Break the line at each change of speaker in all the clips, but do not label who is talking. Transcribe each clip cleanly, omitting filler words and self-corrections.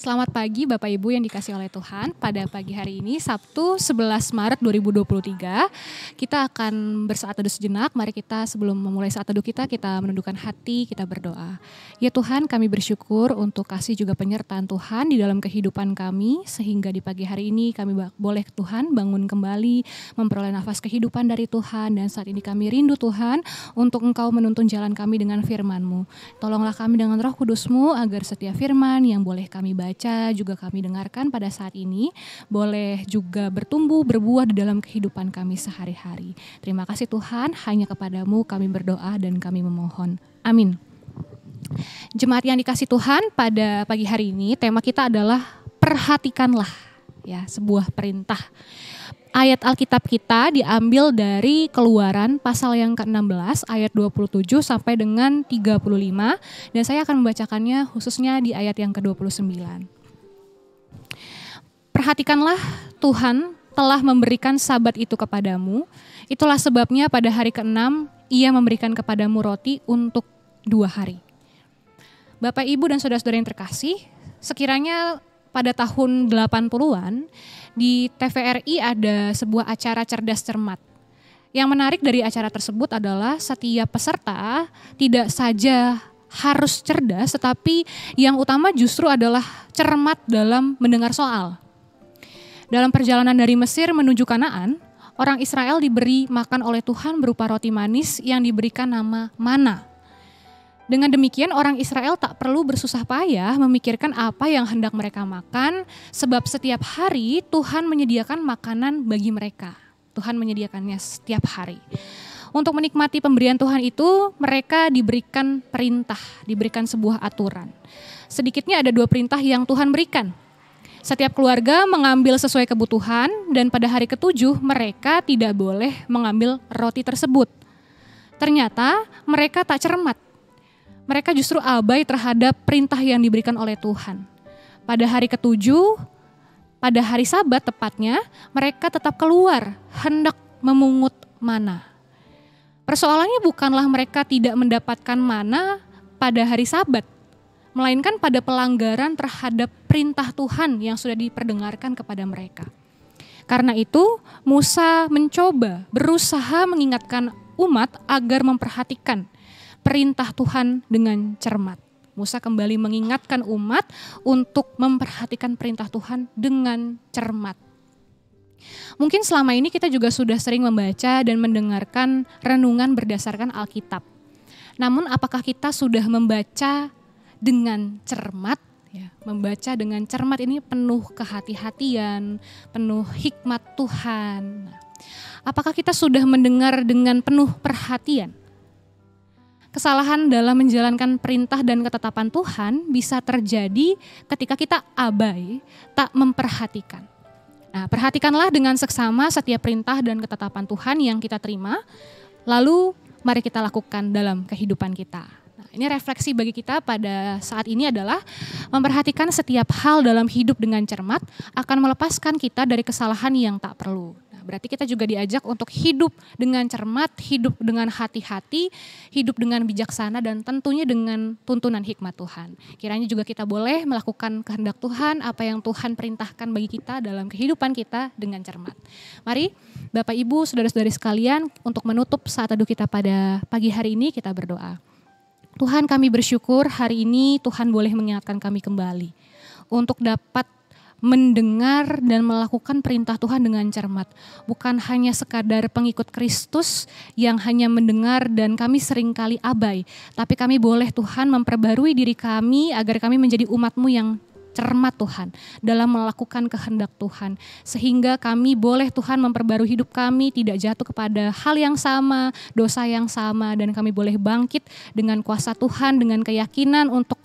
Selamat pagi Bapak Ibu yang dikasihi oleh Tuhan. Pada pagi hari ini Sabtu 11 Maret 2023 kita akan bersaat teduh sejenak. Mari kita sebelum memulai saat teduh kita menundukkan hati, kita berdoa. Ya Tuhan, kami bersyukur untuk kasih juga penyertaan Tuhan di dalam kehidupan kami, sehingga di pagi hari ini kami boleh Tuhan bangun kembali, memperoleh nafas kehidupan dari Tuhan. Dan saat ini kami rindu Tuhan untuk Engkau menuntun jalan kami dengan firman-Mu. Tolonglah kami dengan Roh Kudus-Mu agar setiap firman yang boleh kami baca, juga kami dengarkan pada saat ini, boleh juga bertumbuh, berbuah di dalam kehidupan kami sehari-hari. Terima kasih Tuhan, hanya kepadamu kami berdoa dan kami memohon. Amin. Jemaat yang dikasihi Tuhan, pada pagi hari ini tema kita adalah perhatikanlah, ya, sebuah perintah. Ayat Alkitab kita diambil dari Keluaran pasal yang ke-16 ayat 27 sampai dengan 35, dan saya akan membacakannya khususnya di ayat yang ke-29. Perhatikanlah, Tuhan telah memberikan Sabat itu kepadamu, itulah sebabnya pada hari ke-6 Ia memberikan kepadamu roti untuk 2 hari. Bapak, Ibu, dan saudara-saudara yang terkasih, sekiranya pada tahun 80-an di TVRI ada sebuah acara cerdas cermat. Yang menarik dari acara tersebut adalah setiap peserta tidak saja harus cerdas, tetapi yang utama justru adalah cermat dalam mendengar soal. Dalam perjalanan dari Mesir menuju Kanaan, orang Israel diberi makan oleh Tuhan berupa roti manis yang diberikan nama mana. Dengan demikian orang Israel tak perlu bersusah payah memikirkan apa yang hendak mereka makan, sebab setiap hari Tuhan menyediakan makanan bagi mereka. Tuhan menyediakannya setiap hari. Untuk menikmati pemberian Tuhan itu, mereka diberikan perintah, diberikan sebuah aturan. Sedikitnya ada 2 perintah yang Tuhan berikan. Setiap keluarga mengambil sesuai kebutuhan, dan pada hari ke-7 mereka tidak boleh mengambil roti tersebut. Ternyata mereka tak cermat. Mereka justru abai terhadap perintah yang diberikan oleh Tuhan. Pada hari ke-7, pada hari Sabat tepatnya, mereka tetap keluar hendak memungut mana. Persoalannya bukanlah mereka tidak mendapatkan mana pada hari Sabat, melainkan pada pelanggaran terhadap perintah Tuhan yang sudah diperdengarkan kepada mereka. Karena itu, Musa berusaha mengingatkan umat agar memperhatikan perintah Tuhan dengan cermat. Musa kembali mengingatkan umat untuk memperhatikan perintah Tuhan dengan cermat. Mungkin selama ini kita juga sudah sering membaca dan mendengarkan renungan berdasarkan Alkitab. Namun apakah kita sudah membaca dengan cermat? Ya, membaca dengan cermat ini penuh kehati-hatian, penuh hikmat Tuhan. Apakah kita sudah mendengar dengan penuh perhatian? Kesalahan dalam menjalankan perintah dan ketetapan Tuhan bisa terjadi ketika kita abai, tak memperhatikan. Nah, perhatikanlah dengan seksama setiap perintah dan ketetapan Tuhan yang kita terima, lalu mari kita lakukan dalam kehidupan kita. Nah, ini refleksi bagi kita pada saat ini adalah memperhatikan setiap hal dalam hidup dengan cermat akan melepaskan kita dari kesalahan yang tak perlu. Berarti kita juga diajak untuk hidup dengan cermat, hidup dengan hati-hati, hidup dengan bijaksana, dan tentunya dengan tuntunan hikmat Tuhan. Kiranya juga kita boleh melakukan kehendak Tuhan, apa yang Tuhan perintahkan bagi kita dalam kehidupan kita dengan cermat. Mari Bapak Ibu, saudara-saudari sekalian, untuk menutup saat teduh kita pada pagi hari ini kita berdoa. Tuhan, kami bersyukur hari ini Tuhan boleh mengingatkan kami kembali untuk dapat mendengar dan melakukan perintah Tuhan dengan cermat. Bukan hanya sekadar pengikut Kristus yang hanya mendengar dan kami seringkali abai. Tapi kami boleh Tuhan memperbarui diri kami agar kami menjadi umat-Mu yang cermat Tuhan dalam melakukan kehendak Tuhan. Sehingga kami boleh Tuhan memperbarui hidup kami, tidak jatuh kepada hal yang sama, dosa yang sama. Dan kami boleh bangkit dengan kuasa Tuhan, dengan keyakinan untuk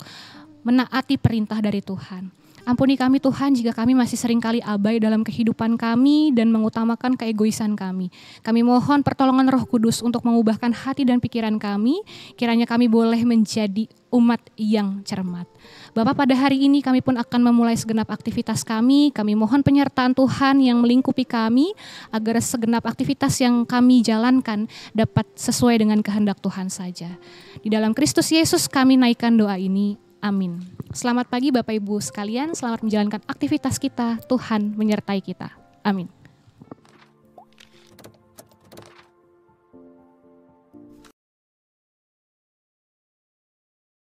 menaati perintah dari Tuhan. Ampuni kami Tuhan jika kami masih seringkali abai dalam kehidupan kami dan mengutamakan keegoisan kami. Kami mohon pertolongan Roh Kudus untuk mengubahkan hati dan pikiran kami, kiranya kami boleh menjadi umat yang cermat. Bapa, pada hari ini kami pun akan memulai segenap aktivitas kami mohon penyertaan Tuhan yang melingkupi kami, agar segenap aktivitas yang kami jalankan dapat sesuai dengan kehendak Tuhan saja. Di dalam Kristus Yesus kami naikkan doa ini, amin. Selamat pagi Bapak Ibu sekalian, selamat menjalankan aktivitas kita, Tuhan menyertai kita. Amin.